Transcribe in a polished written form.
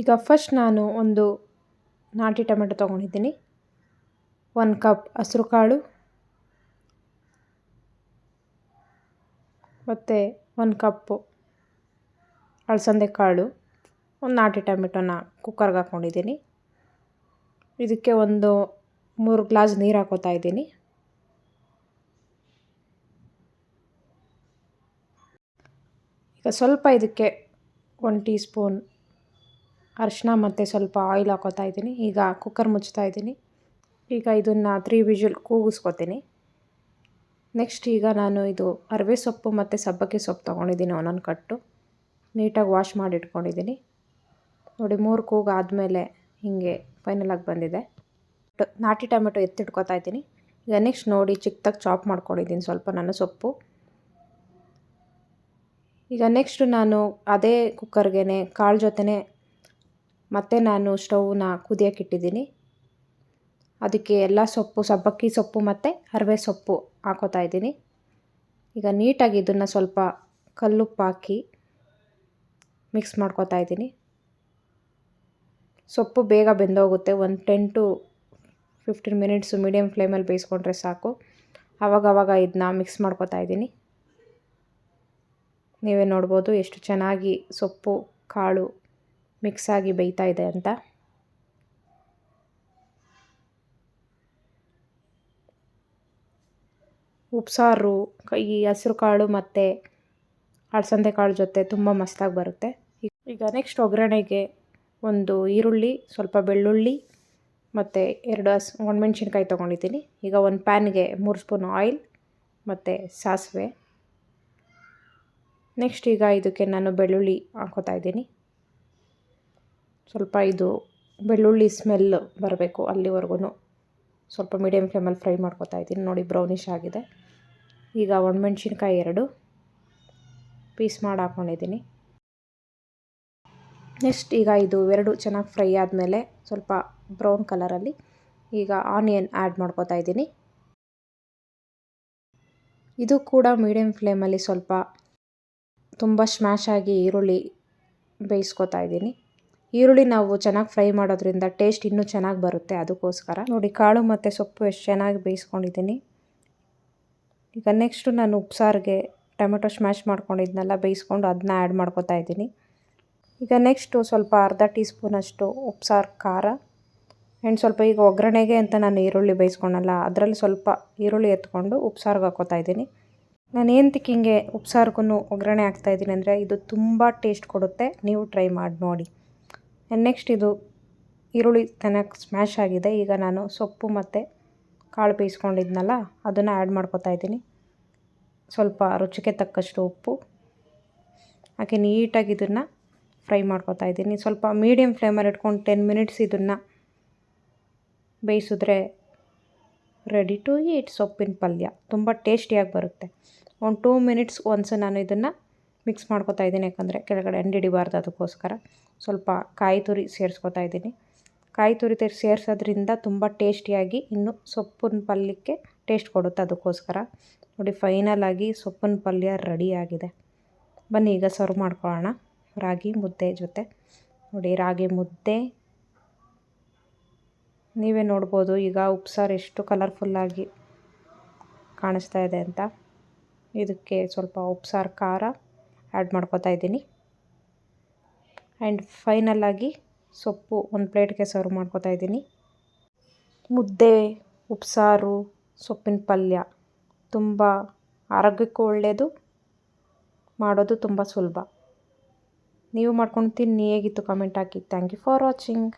ಈಗ ಫಸ್ಟ್ ನಾನು ಒಂದು ನಾಟಿ ಟೊಮೆಟೊ ತೊಗೊಂಡಿದ್ದೀನಿ, 1 ಕಪ್ ಹಸಿರು ಕಾಳು ಮತ್ತು 1 ಕಪ್ಪು ಅಲಸಂದೆ ಕಾಳು, ಒಂದು ನಾಟಿ ಟೊಮೆಟೊನ ಕುಕ್ಕರ್ಗೆ ಹಾಕ್ಕೊಂಡಿದ್ದೀನಿ. ಇದಕ್ಕೆ ಒಂದು 3 ಗ್ಲಾಸ್ ನೀರು ಹಾಕೋತಾ ಇದ್ದೀನಿ. ಈಗ ಸ್ವಲ್ಪ ಇದಕ್ಕೆ 1 ಟೀ ಸ್ಪೂನ್ ಅರಿಶಿನ ಮತ್ತು ಸ್ವಲ್ಪ ಆಯಿಲ್ ಹಾಕೋತಾ ಇದ್ದೀನಿ. ಈಗ ಕುಕ್ಕರ್ ಮುಚ್ತಾ ಇದ್ದೀನಿ. ಈಗ ಇದನ್ನು 3 ವಿಷಲ್ ಕೂಗಿಸ್ಕೊತೀನಿ. ನೆಕ್ಸ್ಟ್ ಈಗ ನಾನು ಇದು ಅರಿವೆ ಸೊಪ್ಪು ಮತ್ತು ಸಬ್ಬಕ್ಕಿ ಸೊಪ್ಪು ತೊಗೊಂಡಿದ್ದೀನಿ, ಒಂದೊಂದು ಕಟ್ಟು ನೀಟಾಗಿ ವಾಶ್ ಮಾಡಿ ಇಟ್ಕೊಂಡಿದ್ದೀನಿ. ನೋಡಿ 3 ಕೂಗು ಆದಮೇಲೆ ಹೀಗೆ ಫೈನಲಾಗಿ ಬಂದಿದೆ. ನಾಟಿ ಟೊಮೆಟೊ ಎತ್ತಿಟ್ಕೊತಾ ಇದ್ದೀನಿ. ಈಗ ನೆಕ್ಸ್ಟ್ ನೋಡಿ ಚಿಕ್ಕದಾಗಿ ಚಾಪ್ ಮಾಡ್ಕೊಂಡಿದ್ದೀನಿ ಸ್ವಲ್ಪ ನಾನು ಸೊಪ್ಪು. ಈಗ ನೆಕ್ಸ್ಟು ನಾನು ಅದೇ ಕುಕ್ಕರ್ಗೆ ಕಾಳು ಜೊತೆನೇ ಮತ್ತೆ ನಾನು ಸ್ಟವ್ನ ಕುದಿಯೋಕ್ಕಿಟ್ಟಿದ್ದೀನಿ. ಅದಕ್ಕೆ ಎಲ್ಲ ಸೊಪ್ಪು, ಸಬ್ಬಕ್ಕಿ ಸೊಪ್ಪು ಮತ್ತು ಅರಿವೆ ಸೊಪ್ಪು ಹಾಕೋತಾ ಇದ್ದೀನಿ. ಈಗ ನೀಟಾಗಿ ಇದನ್ನು ಸ್ವಲ್ಪ ಕಲ್ಲುಪ್ಪು ಹಾಕಿ ಮಿಕ್ಸ್ ಮಾಡ್ಕೋತಾ ಇದ್ದೀನಿ. ಸೊಪ್ಪು ಬೇಗ ಬೆಂದೋಗುತ್ತೆ. ಒಂದು 10 to 15 ಮಿನಿಟ್ಸು ಮೀಡಿಯಮ್ ಫ್ಲೇಮಲ್ಲಿ ಬೇಯಿಸ್ಕೊಂಡ್ರೆ ಸಾಕು. ಆವಾಗವಾಗ ಇದನ್ನ ಮಿಕ್ಸ್ ಮಾಡ್ಕೋತಾ ಇದ್ದೀನಿ. ನೀವೇ ನೋಡ್ಬೋದು ಎಷ್ಟು ಚೆನ್ನಾಗಿ ಸೊಪ್ಪು ಕಾಳು ಮಿಕ್ಸಾಗಿ ಬೇಯ್ತಾ ಇದೆ ಅಂತ. ಉಪ್ಸಾರು ಈ ಹಸಿರು ಕಾಳು ಮತ್ತು ಅಲಸಂದೆ ಕಾಳು ಜೊತೆ ತುಂಬ ಮಸ್ತಾಗಿ ಬರುತ್ತೆ. ಈಗ ನೆಕ್ಸ್ಟ್ ಒಗ್ಗರಣೆಗೆ ಒಂದು ಈರುಳ್ಳಿ, ಸ್ವಲ್ಪ ಬೆಳ್ಳುಳ್ಳಿ ಮತ್ತು 2 ಒಣಮೆಣ್ಸಿನ್ಕಾಯಿ ತೊಗೊಂಡಿದ್ದೀನಿ. ಈಗ ಒಂದು ಪ್ಯಾನ್ಗೆ 3 ಸ್ಪೂನ್ ಆಯಿಲ್ ಮತ್ತು ಸಾಸಿವೆ. ನೆಕ್ಸ್ಟ್ ಈಗ ಇದಕ್ಕೆ ನಾನು ಬೆಳ್ಳುಳ್ಳಿ ಹಾಕೋತಾ ಇದ್ದೀನಿ. ಸ್ವಲ್ಪ ಇದು ಬೆಳ್ಳುಳ್ಳಿ ಸ್ಮೆಲ್ ಬರಬೇಕು ಅಲ್ಲಿವರೆಗೂ ಸ್ವಲ್ಪ ಮೀಡಿಯಮ್ ಫ್ಲೇಮಲ್ಲಿ ಫ್ರೈ ಮಾಡ್ಕೋತಾ ಇದ್ದೀನಿ. ನೋಡಿ ಬ್ರೌನಿಷ್ ಆಗಿದೆ. ಈಗ ಒಣಮೆಣ್ಸಿನ್ಕಾಯಿ 2 ಪೀಸ್ ಮಾಡಿ ಹಾಕ್ಕೊಂಡಿದ್ದೀನಿ. ನೆಕ್ಸ್ಟ್ ಈಗ ಇದು 2 ಚೆನ್ನಾಗಿ ಫ್ರೈ ಆದಮೇಲೆ ಸ್ವಲ್ಪ ಬ್ರೌನ್ ಕಲರಲ್ಲಿ ಈಗ ಆನಿಯನ್ ಆ್ಯಡ್ ಮಾಡ್ಕೋತಾ ಇದ್ದೀನಿ. ಇದು ಕೂಡ ಮೀಡಿಯಮ್ ಫ್ಲೇಮಲ್ಲಿ ಸ್ವಲ್ಪ ತುಂಬ ಸ್ಮ್ಯಾಶ್ ಆಗಿ ಈರುಳ್ಳಿ ಬೇಯಿಸ್ಕೊತಾ ಇದ್ದೀನಿ. ಈರುಳ್ಳಿ ನಾವು ಚೆನ್ನಾಗಿ ಫ್ರೈ ಮಾಡೋದ್ರಿಂದ ಟೇಸ್ಟ್ ಇನ್ನೂ ಚೆನ್ನಾಗಿ ಬರುತ್ತೆ, ಅದಕ್ಕೋಸ್ಕರ. ನೋಡಿ ಕಾಳು ಮತ್ತು ಸೊಪ್ಪು ಎಷ್ಟು ಚೆನ್ನಾಗಿ ಬೇಯಿಸ್ಕೊಂಡಿದ್ದೀನಿ. ಈಗ ನೆಕ್ಸ್ಟು ನಾನು ಉಪ್ಸಾರಿಗೆ ಟೊಮೆಟೊ ಸ್ಮ್ಯಾಶ್ ಮಾಡ್ಕೊಂಡಿದ್ನೆಲ್ಲ ಬೇಯಿಸ್ಕೊಂಡು ಅದನ್ನ ಆ್ಯಡ್ ಮಾಡ್ಕೋತಾ ಇದ್ದೀನಿ. ಈಗ ನೆಕ್ಸ್ಟು ಸ್ವಲ್ಪ ಅರ್ಧ ಟೀ ಸ್ಪೂನಷ್ಟು ಉಪ್ಸಾರು ಖಾರ ಆ್ಯಂಡ್ ಸ್ವಲ್ಪ ಈಗ ಒಗ್ಗರಣೆಗೆ ಅಂತ ನಾನು ಈರುಳ್ಳಿ ಬೇಯಿಸ್ಕೊಂಡಲ್ಲ, ಅದರಲ್ಲಿ ಸ್ವಲ್ಪ ಈರುಳ್ಳಿ ಎತ್ಕೊಂಡು ಉಪ್ಸಾರಿಗೆ ಹಾಕೋತಾ ಇದ್ದೀನಿ. ನಾನು ಏನಕ್ಕೆ ಹಿಂಗೆ ಉಪ್ಸಾರಿಗೂ ಒಗ್ಗರಣೆ ಹಾಕ್ತಾಯಿದ್ದೀನಿ ಅಂದರೆ ಇದು ತುಂಬ ಟೇಸ್ಟ್ ಕೊಡುತ್ತೆ, ನೀವು ಟ್ರೈ ಮಾಡಿ ನೋಡಿ. ನೆಕ್ಸ್ಟ್ ಇದು ಈರುಳ್ಳಿ ಚೆನ್ನಾಗಿ ಸ್ಮ್ಯಾಶ್ ಆಗಿದೆ. ಈಗ ನಾನು ಸೊಪ್ಪು ಮತ್ತು ಕಾಳು ಬೇಯಿಸ್ಕೊಂಡಿದ್ನಲ್ಲ ಅದನ್ನು ಆ್ಯಡ್ ಮಾಡ್ಕೋತಾ ಇದ್ದೀನಿ. ಸ್ವಲ್ಪ ರುಚಿಗೆ ತಕ್ಕಷ್ಟು ಉಪ್ಪು ಹಾಕಿ ನೀಟಾಗಿ ಇದನ್ನು ಫ್ರೈ ಮಾಡ್ಕೋತಾ ಇದ್ದೀನಿ. ಸ್ವಲ್ಪ ಮೀಡಿಯಮ್ ಫ್ಲೇಮಲ್ಲಿ ಇಟ್ಕೊಂಡು 10 ಮಿನಿಟ್ಸ್ ಇದನ್ನು ಬೇಯಿಸಿದ್ರೆ ರೆಡಿ ಟು ಈಟ್ ಸೊಪ್ಪಿನ ಪಲ್ಯ. ತುಂಬ ಟೇಸ್ಟಿಯಾಗಿ ಬರುತ್ತೆ. ಒಂದು 2 ಮಿನಿಟ್ಸ್ ಒನ್ಸ್ ನಾನು ಇದನ್ನು ಮಿಕ್ಸ್ ಮಾಡ್ಕೋತಾ ಇದ್ದೀನಿ, ಯಾಕಂದರೆ ಕೆಳಗಡೆ ಅಂಡಿಡಿಬಾರ್ದು, ಅದಕ್ಕೋಸ್ಕರ. ಸ್ವಲ್ಪ ಕಾಯಿ ತುರಿ ಸೇರಿಸ್ಕೋತಾ ಇದ್ದೀನಿ. ಕಾಯಿ ತುರಿ ಸೇರಿಸೋದ್ರಿಂದ ತುಂಬ ಟೇಸ್ಟಿಯಾಗಿ ಇನ್ನು ಸೊಪ್ಪಿನ ಪಲ್ಯಕ್ಕೆ ಟೇಸ್ಟ್ ಕೊಡುತ್ತೆ, ಅದಕ್ಕೋಸ್ಕರ. ನೋಡಿ ಫೈನಲಾಗಿ ಸೊಪ್ಪಿನ ಪಲ್ಯ ರೆಡಿಯಾಗಿದೆ. ಬನ್ನಿ ಈಗ ಸರ್ವ್ ಮಾಡ್ಕೊಳ್ಳೋಣ ರಾಗಿ ಮುದ್ದೆ ಜೊತೆ. ನೋಡಿ ರಾಗಿ ಮುದ್ದೆ ನೀವೇ ನೋಡ್ಬೋದು ಈಗ ಉಪ್ಸಾರು ಎಷ್ಟು ಕಲರ್ಫುಲ್ಲಾಗಿ ಕಾಣಿಸ್ತಾ ಇದೆ ಅಂತ. ಇದಕ್ಕೆ ಸ್ವಲ್ಪ ಉಪ್ಸಾರು ಖಾರ ಆ್ಯಡ್ ಮಾಡ್ಕೋತಾ ಇದ್ದೀನಿ. ಆ್ಯಂಡ್ ಫೈನಲಾಗಿ ಸೊಪ್ಪು ಒಂದು ಪ್ಲೇಟ್ಗೆ ಸರ್ವ್ ಮಾಡ್ಕೋತಾ ಇದ್ದೀನಿ. ಮುದ್ದೆ, ಉಪ್ಸಾರು, ಸೊಪ್ಪಿನ ಪಲ್ಯ ತುಂಬ ಆರೋಗ್ಯಕ್ಕೂ ಒಳ್ಳೆಯದು, ಮಾಡೋದು ತುಂಬ ಸುಲಭ. ನೀವು ಮಾಡ್ಕೊಂಡು ತಿನ್ನಿ, ಹೇಗಿತ್ತು ಕಮೆಂಟ್ ಹಾಕಿ. Thank you for watching.